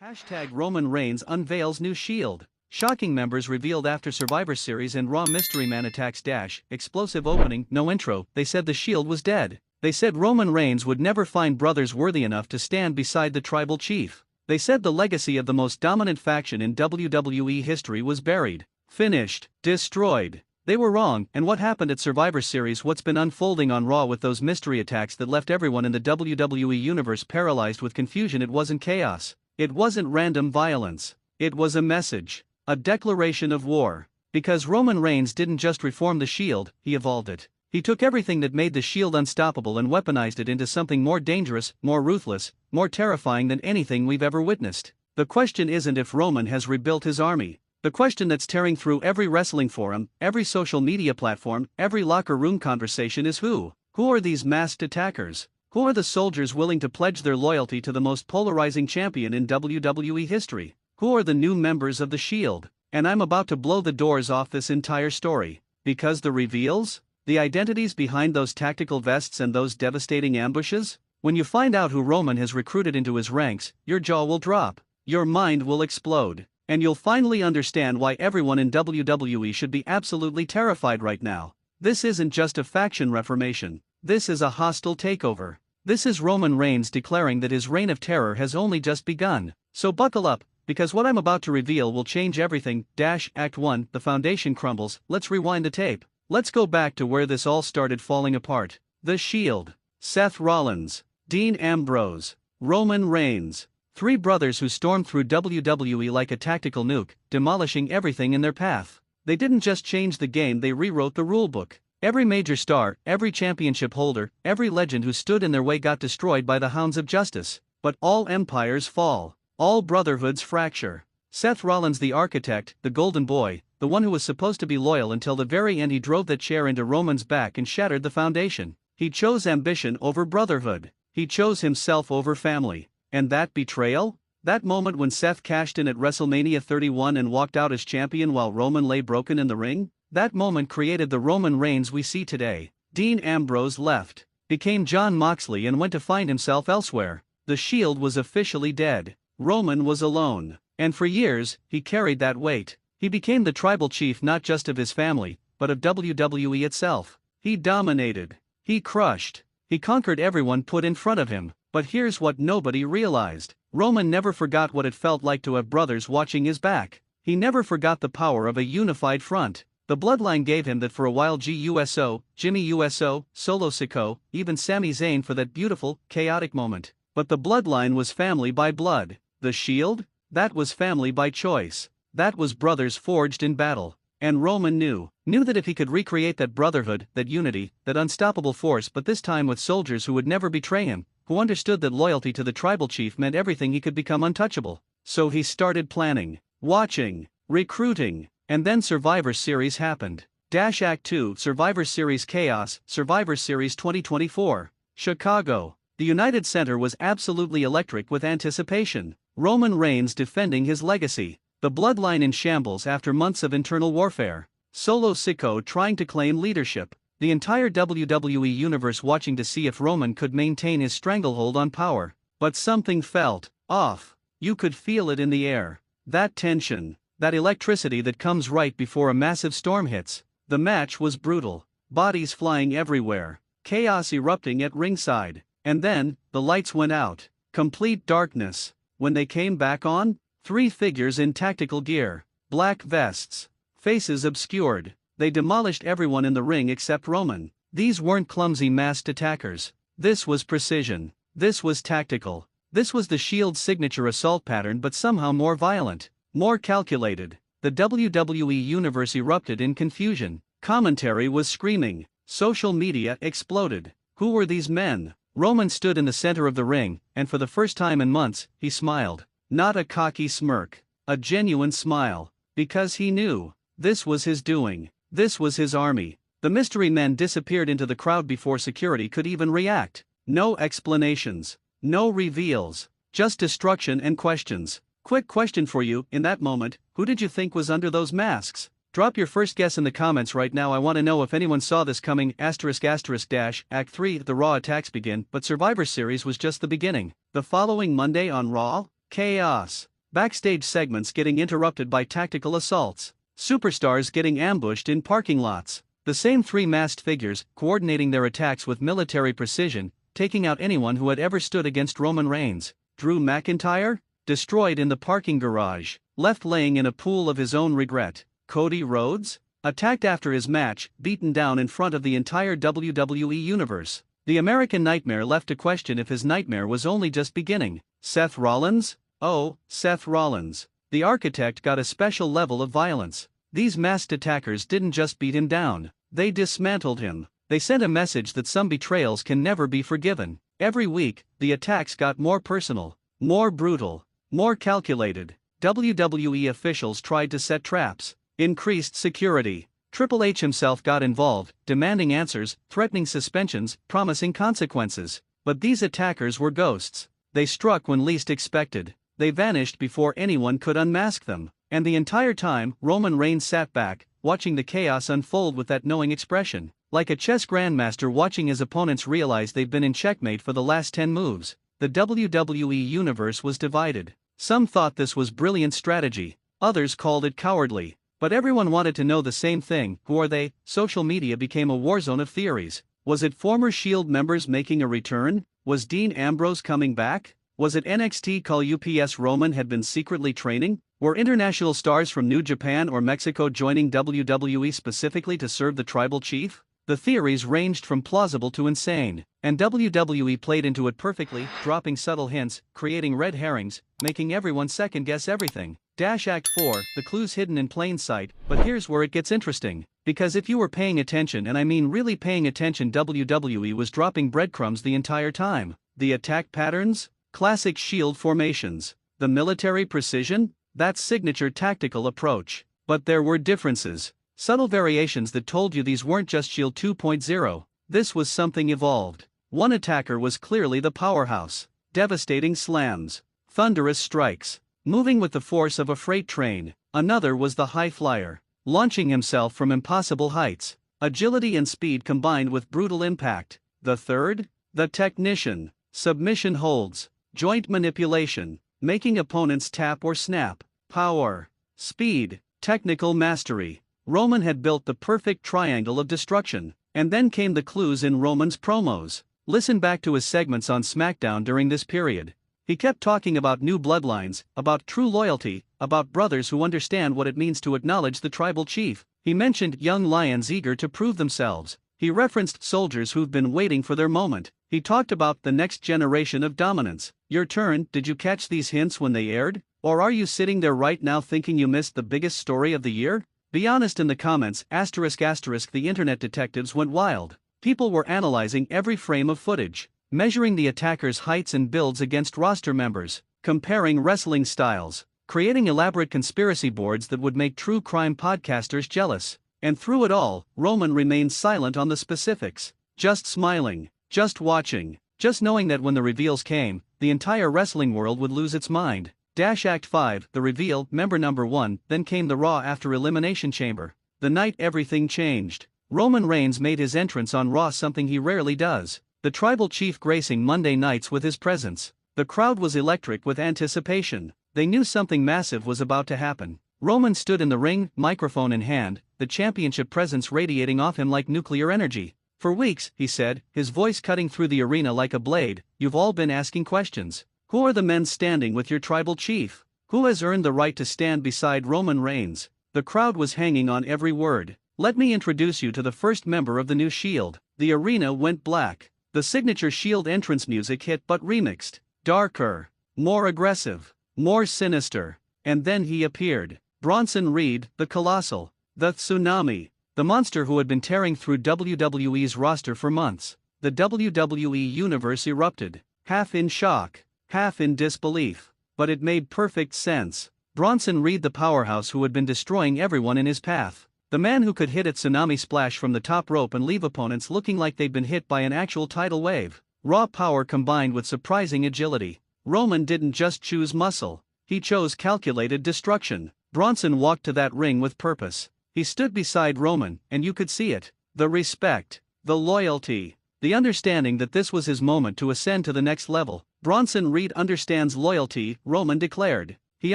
Hashtag Roman Reigns unveils new Shield. Shocking members revealed after Survivor Series and Raw MysteryManAttacks dash, explosive opening, no intro. They said the Shield was dead. They said Roman Reigns would never find brothers worthy enough to stand beside the tribal chief. They said the legacy of the most dominant faction in WWE history was buried, finished, destroyed. They were wrong, and what happened at Survivor Series, what's been unfolding on Raw with those mystery attacks that left everyone in the WWE universe paralyzed with confusion. It wasn't chaos. It wasn't random violence. It was a message. A declaration of war. Because Roman Reigns didn't just reform the Shield, he evolved it. He took everything that made the Shield unstoppable and weaponized it into something more dangerous, more ruthless, more terrifying than anything we've ever witnessed. The question isn't if Roman has rebuilt his army. The question that's tearing through every wrestling forum, every social media platform, every locker room conversation is who? Who are these masked attackers? Who are the soldiers willing to pledge their loyalty to the most polarizing champion in WWE history? Who are the new members of the Shield? And I'm about to blow the doors off this entire story. Because the reveals? The identities behind those tactical vests and those devastating ambushes? When you find out who Roman has recruited into his ranks, your jaw will drop. Your mind will explode. And you'll finally understand why everyone in WWE should be absolutely terrified right now. This isn't just a faction reformation. This is a hostile takeover. This is Roman Reigns declaring that his reign of terror has only just begun. So buckle up, because what I'm about to reveal will change everything. Act 1, the foundation crumbles. Let's rewind the tape. Let's go back to where this all started falling apart. The Shield. Seth Rollins, Dean Ambrose, Roman Reigns. Three brothers who stormed through WWE like a tactical nuke, demolishing everything in their path. They didn't just change the game, they rewrote the rulebook. Every major star, every championship holder, every legend who stood in their way got destroyed by the hounds of justice. But all empires fall. All brotherhoods fracture. Seth Rollins, the architect, the golden boy, the one who was supposed to be loyal until the very end, he drove that chair into Roman's back and shattered the foundation. He chose ambition over brotherhood. He chose himself over family. And that betrayal? That moment when Seth cashed in at WrestleMania 31 and walked out as champion while Roman lay broken in the ring? That moment created the Roman Reigns we see today. Dean Ambrose left, became John Moxley, and went to find himself elsewhere. The Shield was officially dead. Roman was alone. And for years, he carried that weight. He became the tribal chief not just of his family, but of WWE itself. He dominated. He crushed. He conquered everyone put in front of him. But here's what nobody realized. Roman never forgot what it felt like to have brothers watching his back. He never forgot the power of a unified front. The bloodline gave him that for a while. GUSO, Jimmy USO, Solo Sikoa, even Sami Zayn for that beautiful, chaotic moment. But the bloodline was family by blood. The Shield? That was family by choice. That was brothers forged in battle. And Roman knew that if he could recreate that brotherhood, that unity, that unstoppable force, but this time with soldiers who would never betray him, who understood that loyalty to the tribal chief meant everything, he could become untouchable. So he started planning, watching, recruiting, and then Survivor Series happened. Act 2, Survivor Series Chaos, Survivor Series 2024. Chicago. The United Center was absolutely electric with anticipation. Roman Reigns defending his legacy. The bloodline in shambles after months of internal warfare. Solo Sikoa trying to claim leadership. The entire WWE universe watching to see if Roman could maintain his stranglehold on power. But something felt off. You could feel it in the air. That tension, that electricity that comes right before a massive storm hits. The match was brutal. Bodies flying everywhere. Chaos erupting at ringside. And then, the lights went out. Complete darkness. When they came back on, three figures in tactical gear. Black vests. Faces obscured. They demolished everyone in the ring except Roman. These weren't clumsy masked attackers. This was precision. This was tactical. This was the Shield's signature assault pattern, but somehow more violent. More calculated. The WWE universe erupted in confusion. Commentary was screaming. Social media exploded. Who were these men? Roman stood in the center of the ring, and for the first time in months, he smiled. Not a cocky smirk. A genuine smile. Because he knew. This was his doing. This was his army. The mystery men disappeared into the crowd before security could even react. No explanations. No reveals. Just destruction and questions. Quick question for you, in that moment, who did you think was under those masks? Drop your first guess in the comments right now. I want to know if anyone saw this coming. Act 3, the Raw attacks begin, but Survivor Series was just the beginning. The following Monday on Raw, Chaos. Backstage segments getting interrupted by tactical assaults. Superstars getting ambushed in parking lots. The same three masked figures, coordinating their attacks with military precision, taking out anyone who had ever stood against Roman Reigns. Drew McIntyre? Destroyed in the parking garage, left laying in a pool of his own regret. Cody Rhodes? Attacked after his match, beaten down in front of the entire WWE Universe. The American Nightmare left to question if his nightmare was only just beginning. Seth Rollins? Oh, Seth Rollins. The architect got a special level of violence. These masked attackers didn't just beat him down, they dismantled him. They sent a message that some betrayals can never be forgiven. Every week, the attacks got more personal, more brutal, more calculated. WWE officials tried to set traps, increased security. Triple H himself got involved, demanding answers, threatening suspensions, promising consequences. But these attackers were ghosts. They struck when least expected. They vanished before anyone could unmask them. And the entire time, Roman Reigns sat back, watching the chaos unfold with that knowing expression. Like a chess grandmaster watching his opponents realize they've been in checkmate for the last 10 moves. The WWE Universe was divided. Some thought this was brilliant strategy, others called it cowardly. But everyone wanted to know the same thing. Who are they? Social media became a war zone of theories. Was it former SHIELD members making a return? Was Dean Ambrose coming back? Was it NXT call UPS Roman had been secretly training? Were international stars from New Japan or Mexico joining WWE specifically to serve the tribal chief? The theories ranged from plausible to insane, and WWE played into it perfectly, dropping subtle hints, creating red herrings, making everyone second-guess everything. Act 4, the clues hidden in plain sight. But here's where it gets interesting. Because if you were paying attention, and I mean really paying attention, WWE was dropping breadcrumbs the entire time. The attack patterns? Classic SHIELD formations. The military precision? That signature tactical approach. But there were differences. Subtle variations that told you these weren't just SHIELD 2.0. This was something evolved. One attacker was clearly the powerhouse. Devastating slams. Thunderous strikes. Moving with the force of a freight train. Another was the high flyer. Launching himself from impossible heights. Agility and speed combined with brutal impact. The third? The technician. Submission holds. Joint manipulation. Making opponents tap or snap. Power. Speed. Technical mastery. Roman had built the perfect triangle of destruction. And then came the clues in Roman's promos. Listen back to his segments on SmackDown during this period. He kept talking about new bloodlines, about true loyalty, about brothers who understand what it means to acknowledge the tribal chief. He mentioned young lions eager to prove themselves. He referenced soldiers who've been waiting for their moment. He talked about the next generation of dominance. Your turn. Did you catch these hints when they aired? Or are you sitting there right now thinking you missed the biggest story of the year? Be honest in the comments. The internet detectives went wild. People were analyzing every frame of footage, measuring the attackers' heights and builds against roster members, comparing wrestling styles, creating elaborate conspiracy boards that would make true crime podcasters jealous. And through it all, Roman remained silent on the specifics, just smiling, just watching, just knowing that when the reveals came, the entire wrestling world would lose its mind. Act 5, the reveal, member number 1, then came the Raw after Elimination Chamber. The night everything changed. Roman Reigns made his entrance on Raw, something he rarely does. The tribal chief gracing Monday nights with his presence. The crowd was electric with anticipation. They knew something massive was about to happen. Roman stood in the ring, microphone in hand, the championship presence radiating off him like nuclear energy. For weeks, he said, his voice cutting through the arena like a blade, you've all been asking questions. Who are the men standing with your tribal chief? Who has earned the right to stand beside Roman Reigns? The crowd was hanging on every word. Let me introduce you to the first member of the new SHIELD. The arena went black. The signature SHIELD entrance music hit, but remixed. Darker. More aggressive. More sinister. And then he appeared. Bronson Reed, the Colossal. The Tsunami. The monster who had been tearing through WWE's roster for months. The WWE Universe erupted. Half in shock. Half in disbelief. But it made perfect sense. Bronson Reed, the powerhouse who had been destroying everyone in his path. The man who could hit a tsunami splash from the top rope and leave opponents looking like they'd been hit by an actual tidal wave. Raw power combined with surprising agility. Roman didn't just choose muscle. He chose calculated destruction. Bronson walked to that ring with purpose. He stood beside Roman, and you could see it. The respect. The loyalty. The understanding that this was his moment to ascend to the next level. Bronson Reed understands loyalty, Roman declared. He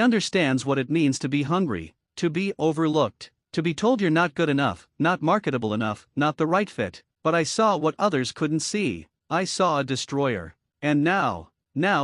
understands what it means to be hungry, to be overlooked, to be told you're not good enough, not marketable enough, not the right fit. But I saw what others couldn't see. I saw a destroyer. And now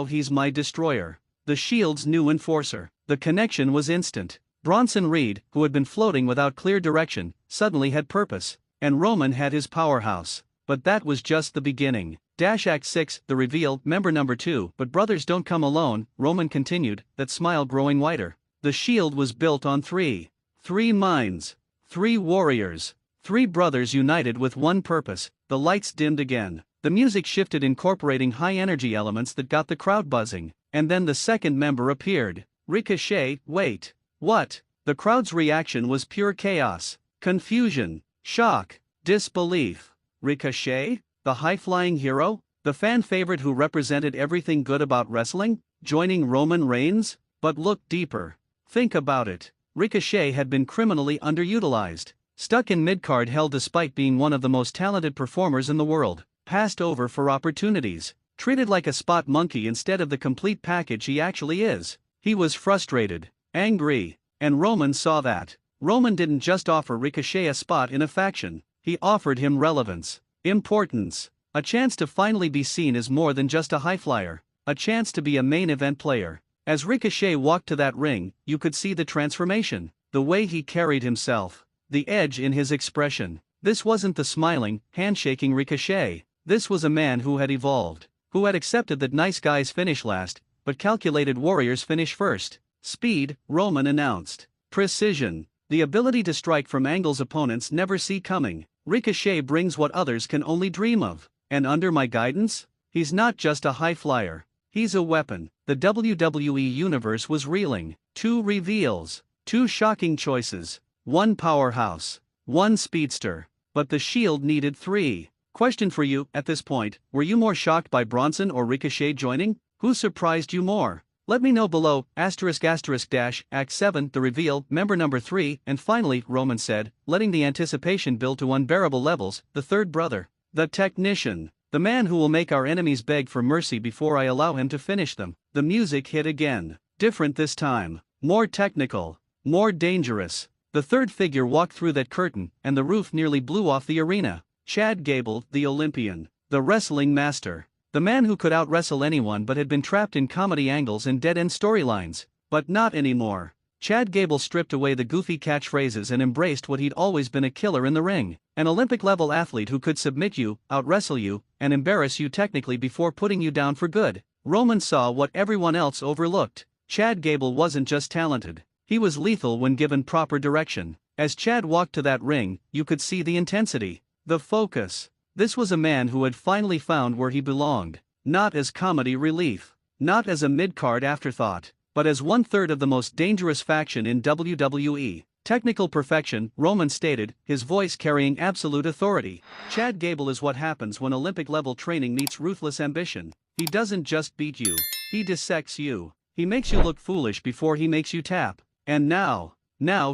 he's my destroyer. The Shield's new enforcer. The connection was instant. Bronson Reed, who had been floating without clear direction, suddenly had purpose. And Roman had his powerhouse. But that was just the beginning. Act 6, the reveal, member number 2. But brothers don't come alone, Roman continued, that smile growing wider. The Shield was built on three minds, 3 warriors, 3 brothers united with one purpose. The lights dimmed again. The music shifted, incorporating high-energy elements that got the crowd buzzing. And then the second member appeared. Ricochet. Wait. What? The crowd's reaction was pure chaos. Confusion. Shock. Disbelief. Ricochet? The high-flying hero? The fan favorite who represented everything good about wrestling? Joining Roman Reigns? But look deeper. Think about it. Ricochet had been criminally underutilized. Stuck in mid-card hell despite being one of the most talented performers in the world. Passed over for opportunities. Treated like a spot monkey instead of the complete package he actually is. He was frustrated. Angry. And Roman saw that. Roman didn't just offer Ricochet a spot in a faction. He offered him relevance. Importance. A chance to finally be seen as more than just a high flyer. A chance to be a main event player. As Ricochet walked to that ring, you could see the transformation. The way he carried himself. The edge in his expression. This wasn't the smiling, handshaking Ricochet. This was a man who had evolved. Who had accepted that nice guys finish last, but calculated warriors finish first. Speed, Roman announced. Precision. The ability to strike from angles opponents never see coming. Ricochet brings what others can only dream of. And under my guidance? He's not just a high flyer. He's a weapon. The WWE Universe was reeling. 2 reveals. 2 shocking choices. 1 powerhouse. 1 speedster. But the Shield needed 3. Question for you, at this point, were you more shocked by Bronson or Ricochet joining? Who surprised you more? Let me know below. Act 7, the reveal, member number 3, and finally, Roman said, letting the anticipation build to unbearable levels, the third brother. The technician. The man who will make our enemies beg for mercy before I allow him to finish them. The music hit again. Different this time. More technical. More dangerous. The third figure walked through that curtain, and the roof nearly blew off the arena. Chad Gable, the Olympian. The wrestling master. The man who could out-wrestle anyone but had been trapped in comedy angles and dead-end storylines. But not anymore. Chad Gable stripped away the goofy catchphrases and embraced what he'd always been: a killer in the ring. An Olympic-level athlete who could submit you, out-wrestle you, and embarrass you technically before putting you down for good. Roman saw what everyone else overlooked. Chad Gable wasn't just talented. He was lethal when given proper direction. As Chad walked to that ring, you could see the intensity. The focus. This was a man who had finally found where he belonged. Not as comedy relief. Not as a mid-card afterthought. But as 1/3 of the most dangerous faction in WWE. Technical perfection, Roman stated, his voice carrying absolute authority. Chad Gable is what happens when Olympic-level training meets ruthless ambition. He doesn't just beat you. He dissects you. He makes you look foolish before he makes you tap. And now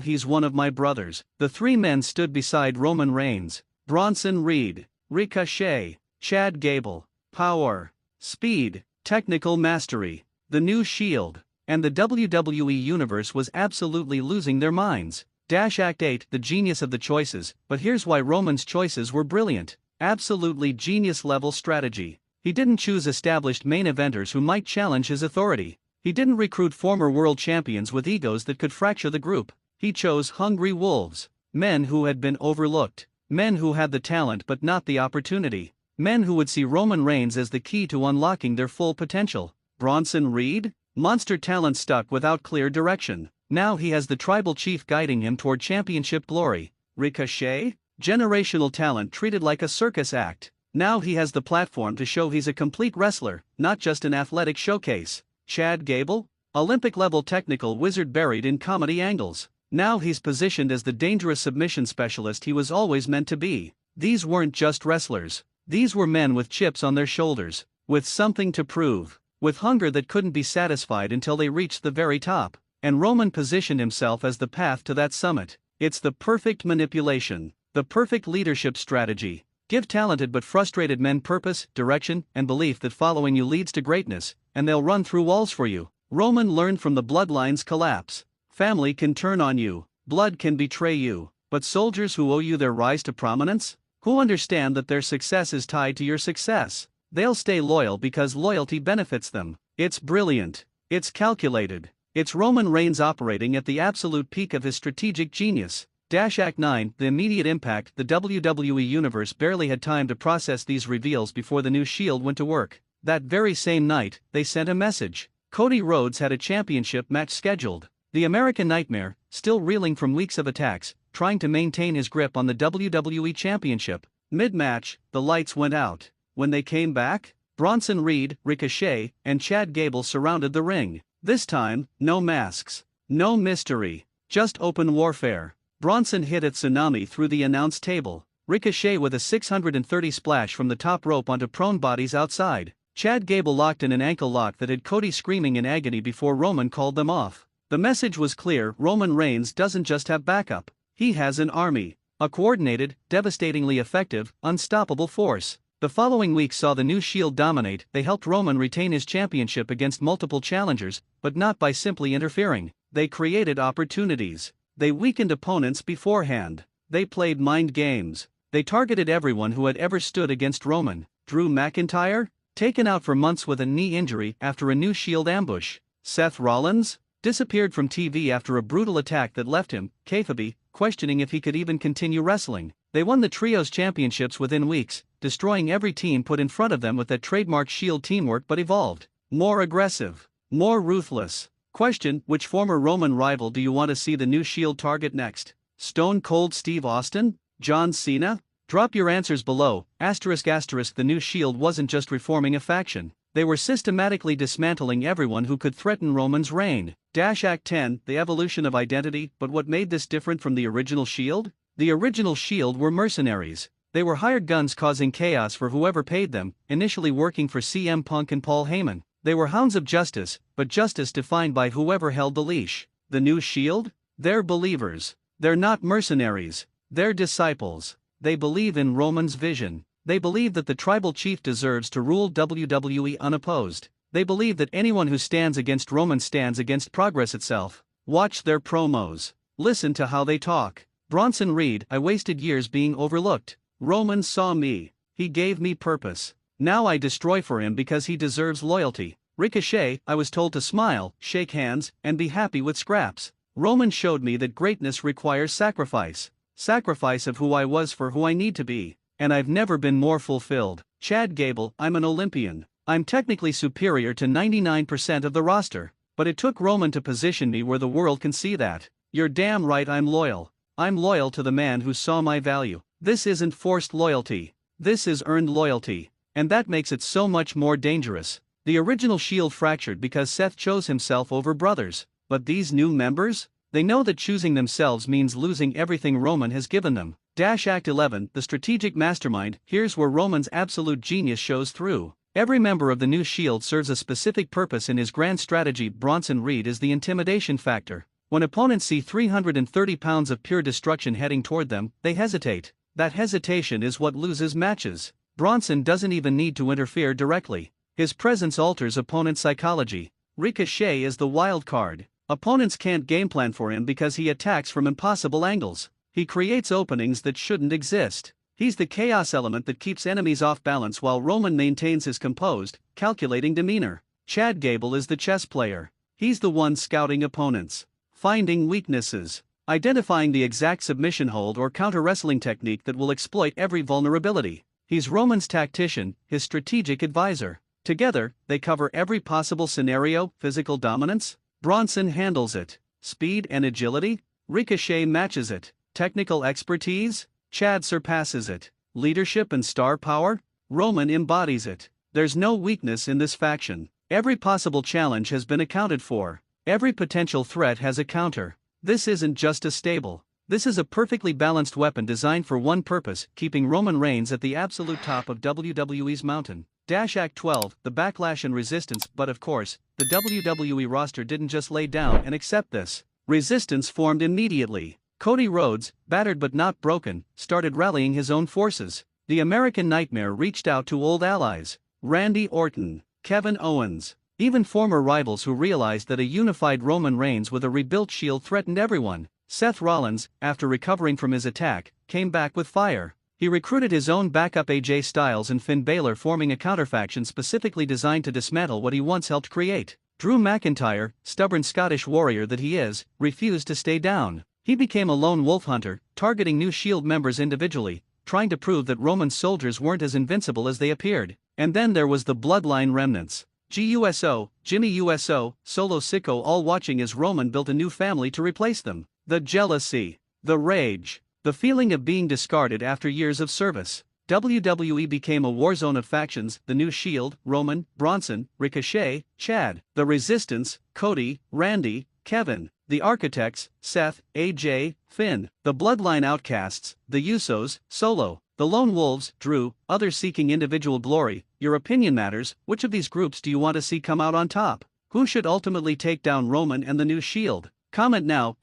he's one of my brothers. The 3 men stood beside Roman Reigns. Bronson Reed. Ricochet. Chad Gable. Power. Speed. Technical mastery. The new Shield. And the WWE Universe was absolutely losing their minds. Act 8, the genius of the choices, but here's why Roman's choices were brilliant. Absolutely genius-level strategy. He didn't choose established main eventers who might challenge his authority. He didn't recruit former world champions with egos that could fracture the group. He chose hungry wolves. Men who had been overlooked. Men who had the talent but not the opportunity. Men who would see Roman Reigns as the key to unlocking their full potential. Bronson Reed? Monster talent stuck without clear direction. Now he has the tribal chief guiding him toward championship glory. Ricochet? Generational talent treated like a circus act. Now he has the platform to show he's a complete wrestler, not just an athletic showcase. Chad Gable? Olympic-level technical wizard buried in comedy angles. Now he's positioned as the dangerous submission specialist he was always meant to be. These weren't just wrestlers. These were men with chips on their shoulders. With something to prove. With hunger that couldn't be satisfied until they reached the very top. And Roman positioned himself as the path to that summit. It's the perfect manipulation. The perfect leadership strategy. Give talented but frustrated men purpose, direction, and belief that following you leads to greatness, and they'll run through walls for you. Roman learned from the bloodline's collapse. Family can turn on you, blood can betray you, but soldiers who owe you their rise to prominence, who understand that their success is tied to your success, they'll stay loyal because loyalty benefits them. It's brilliant. It's calculated. It's Roman Reigns operating at the absolute peak of his strategic genius. Act 9, the immediate impact. The WWE Universe barely had time to process these reveals before the new Shield went to work. That very same night, they sent a message. Cody Rhodes had a championship match scheduled. The American Nightmare, still reeling from weeks of attacks, trying to maintain his grip on the WWE Championship. Mid-match, the lights went out. When they came back, Bronson Reed, Ricochet, and Chad Gable surrounded the ring. This time, no masks, no mystery, just open warfare. Bronson hit a tsunami through the announce table. Ricochet with a 630 splash from the top rope onto prone bodies outside. Chad Gable locked in an ankle lock that had Cody screaming in agony before Roman called them off. The message was clear: Roman Reigns doesn't just have backup, he has an army. A coordinated, devastatingly effective, unstoppable force. The following week saw the new Shield dominate. They helped Roman retain his championship against multiple challengers, but not by simply interfering. They created opportunities. They weakened opponents beforehand. They played mind games. They targeted everyone who had ever stood against Roman. Drew McIntyre, taken out for months with a knee injury after a new Shield ambush. Seth Rollins, disappeared from TV after a brutal attack that left him, kayfabe, questioning if he could even continue wrestling. They won the Trios Championships within weeks, destroying every team put in front of them with that trademark Shield teamwork, but evolved. More aggressive. More ruthless. Question: which former Roman rival do you want to see the new Shield target next? Stone Cold Steve Austin? John Cena? Drop your answers below. The new Shield wasn't just reforming a faction. They were systematically dismantling everyone who could threaten Roman's reign. Act 10, the evolution of identity. But what made this different from the original Shield? The original Shield were mercenaries. They were hired guns causing chaos for whoever paid them, initially working for CM Punk and Paul Heyman. They were hounds of justice, but justice defined by whoever held the leash. The new Shield? They're believers. They're not mercenaries. They're disciples. They believe in Roman's vision. They believe that the tribal chief deserves to rule WWE unopposed. They believe that anyone who stands against Roman stands against progress itself. Watch their promos. Listen to how they talk. Bronson Reed: I wasted years being overlooked. Roman saw me. He gave me purpose. Now I destroy for him because he deserves loyalty. Ricochet: I was told to smile, shake hands, and be happy with scraps. Roman showed me that greatness requires sacrifice. Sacrifice of who I was for who I need to be. And I've never been more fulfilled. Chad Gable: I'm an Olympian. I'm technically superior to 99% of the roster. But it took Roman to position me where the world can see that. You're damn right I'm loyal. I'm loyal to the man who saw my value. This isn't forced loyalty. This is earned loyalty. And that makes it so much more dangerous. The original Shield fractured because Seth chose himself over brothers. But these new members? They know that choosing themselves means losing everything Roman has given them. Act 11, the strategic mastermind. Here's where Roman's absolute genius shows through. Every member of the new Shield serves a specific purpose in his grand strategy. Bronson Reed is the intimidation factor. When opponents see 330 pounds of pure destruction heading toward them, they hesitate. That hesitation is what loses matches. Bronson doesn't even need to interfere directly. His presence alters opponent psychology. Ricochet is the wild card. Opponents can't gameplan for him because he attacks from impossible angles. He creates openings that shouldn't exist. He's the chaos element that keeps enemies off balance while Roman maintains his composed, calculating demeanor. Chad Gable is the chess player. He's the one scouting opponents, finding weaknesses, identifying the exact submission hold or counter wrestling technique that will exploit every vulnerability. He's Roman's tactician, his strategic advisor. Together, they cover every possible scenario. Physical dominance? Bronson handles it. Speed and agility? Ricochet matches it. Technical expertise? Chad surpasses it. Leadership and star power? Roman embodies it. There's no weakness in this faction. Every possible challenge has been accounted for. Every potential threat has a counter. This isn't just a stable. This is a perfectly balanced weapon designed for one purpose: keeping Roman Reigns at the absolute top of WWE's mountain. Act 12, the backlash and resistance. But of course, the WWE roster didn't just lay down and accept this. Resistance formed immediately. Cody Rhodes, battered but not broken, started rallying his own forces. the American Nightmare reached out to old allies, Randy Orton, Kevin Owens, even former rivals who realized that a unified Roman Reigns with a rebuilt Shield threatened everyone. Seth Rollins, after recovering from his attack, came back with fire. He recruited his own backup AJ Styles and Finn Balor, forming a counterfaction specifically designed to dismantle what he once helped create. Drew McIntyre, stubborn Scottish warrior that he is, refused to stay down. He became a lone wolf hunter, targeting new Shield members individually, trying to prove that Roman's soldiers weren't as invincible as they appeared. And then there was the bloodline remnants. GUSO, Jimmy USO, Solo Sicko, all watching as Roman built a new family to replace them. The jealousy, the rage, the feeling of being discarded after years of service. WWE became a war zone of factions: the New Shield, Roman, Bronson, Ricochet, Chad; the Resistance, Cody, Randy, Kevin; the Architects, Seth, AJ, Finn; the Bloodline Outcasts, the Usos, Solo; the Lone Wolves, Drew; others seeking individual glory. Your opinion matters. Which of these groups do you want to see come out on top? Who should ultimately take down Roman and the New Shield? Comment now. ****.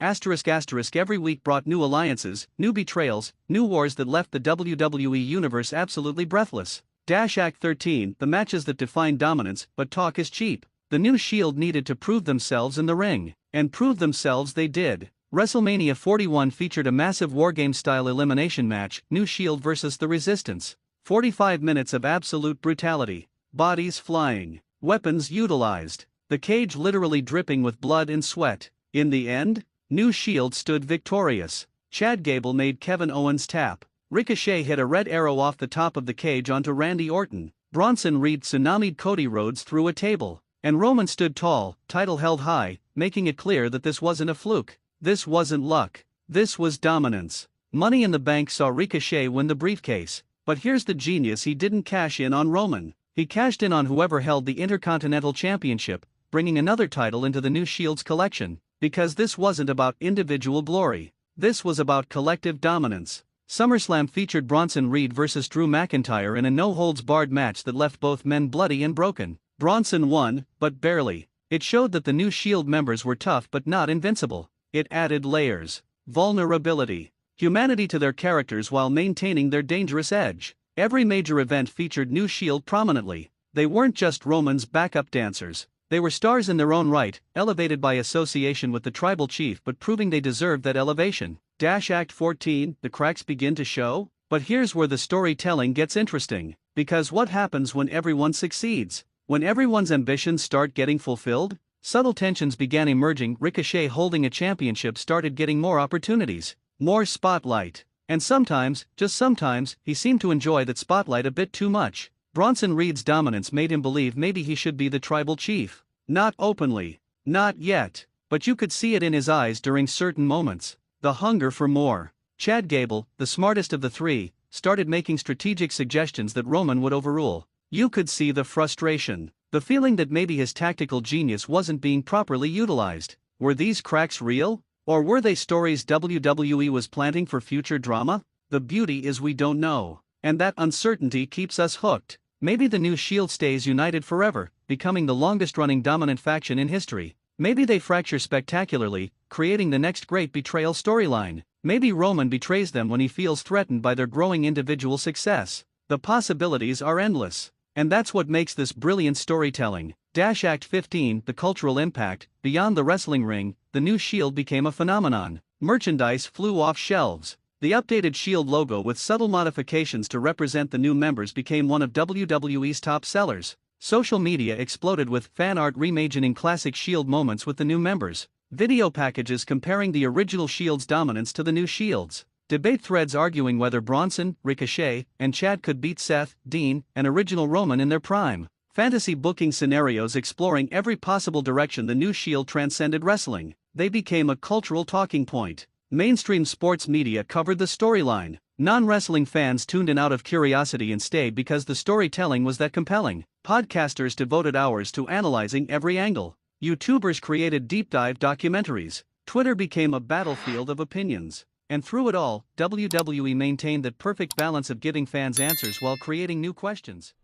Every week brought new alliances, new betrayals, new wars that left the WWE Universe absolutely breathless. Act 13, the matches that defined dominance, but talk is cheap. The New Shield needed to prove themselves in the ring, and prove themselves they did. WrestleMania 41 featured a massive wargame-style elimination match, New Shield versus the Resistance. 45 minutes of absolute brutality. Bodies flying, weapons utilized, the cage literally dripping with blood and sweat. In the end, New Shield stood victorious. Chad Gable made Kevin Owens tap. Ricochet hit a red arrow off the top of the cage onto Randy Orton. Bronson Reed tsunami'd Cody Rhodes through a table. And Roman stood tall, title held high, making it clear that this wasn't a fluke. This wasn't luck. This was dominance. Money in the Bank saw Ricochet win the briefcase. But here's the genius: he didn't cash in on Roman. He cashed in on whoever held the Intercontinental Championship, bringing another title into the New Shield's collection. Because this wasn't about individual glory. This was about collective dominance. SummerSlam featured Bronson Reed versus Drew McIntyre in a no-holds-barred match that left both men bloody and broken. Bronson won, but barely. It showed that the New Shield members were tough but not invincible. It added layers, vulnerability, humanity to their characters while maintaining their dangerous edge. Every major event featured New Shield prominently. They weren't just Roman's backup dancers. They were stars in their own right, elevated by association with the tribal chief but proving they deserved that elevation. Act 14, the cracks begin to show? But here's where the storytelling gets interesting. Because what happens when everyone succeeds? When everyone's ambitions start getting fulfilled? Subtle tensions began emerging. Ricochet, holding a championship, started getting more opportunities, more spotlight. And sometimes, just sometimes, he seemed to enjoy that spotlight a bit too much. Bronson Reed's dominance made him believe maybe he should be the tribal chief. Not openly. Not yet. But you could see it in his eyes during certain moments. The hunger for more. Chad Gable, the smartest of the three, started making strategic suggestions that Roman would overrule. You could see the frustration. The feeling that maybe his tactical genius wasn't being properly utilized. Were these cracks real? Or were they stories WWE was planting for future drama? The beauty is we don't know. And that uncertainty keeps us hooked. Maybe the New Shield stays united forever, becoming the longest-running dominant faction in history. Maybe they fracture spectacularly, creating the next great betrayal storyline. Maybe Roman betrays them when he feels threatened by their growing individual success. The possibilities are endless. And that's what makes this brilliant storytelling. Act 15, the cultural impact. Beyond the wrestling ring, the New Shield became a phenomenon. Merchandise flew off shelves. The updated Shield logo with subtle modifications to represent the new members became one of WWE's top sellers. Social media exploded with fan art reimagining classic Shield moments with the new members. Video packages comparing the original Shield's dominance to the New Shield's. Debate threads arguing whether Bronson, Ricochet, and Chad could beat Seth, Dean, and original Roman in their prime. Fantasy booking scenarios exploring every possible direction the New Shield transcended wrestling. They became a cultural talking point. Mainstream sports media covered the storyline. Non-wrestling fans tuned in out of curiosity and stayed because the storytelling was that compelling. Podcasters devoted hours to analyzing every angle. YouTubers created deep-dive documentaries. Twitter became a battlefield of opinions. And through it all, WWE maintained that perfect balance of giving fans answers while creating new questions.